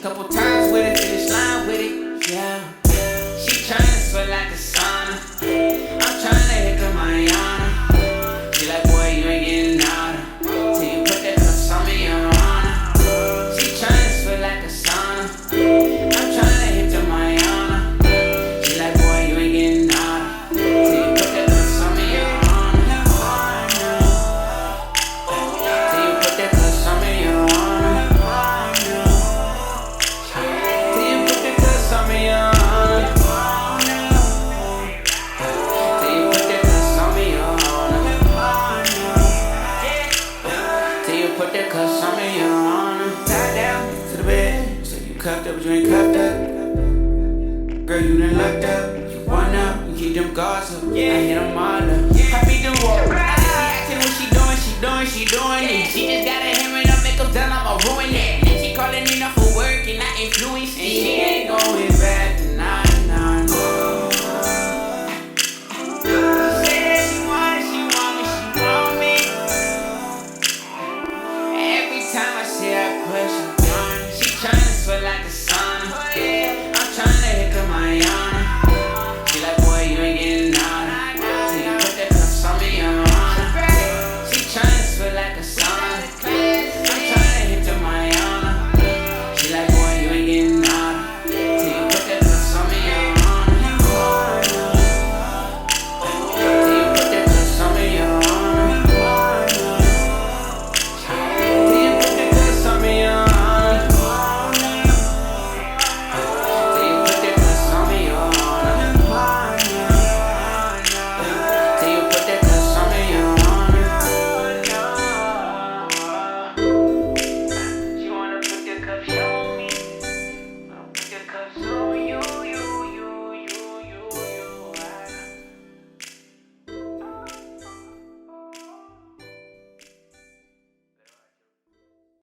Couple times with it, finish line with it, yeah. She tryna sweat like a sauna. I'm tryna hit the Mariana. She like, boy, you ain't getting nada till you put that cuss on me, your honor. She tryna sweat like a sauna. I'm tryna hit the Mariana. She like, boy, you ain't getting nada till you put that cuss on me, your honor. Till you put that cuss on me, your honor. Till you put that cuss on me, your honor. Till you put that cuss on me, your honor. Till you put that cuss on me, your honor. Tied down to the bed. So you cuffed up, but you ain't cuffed up. Girl, you done locked up. You want up, you keep them guards up. I hit them all up.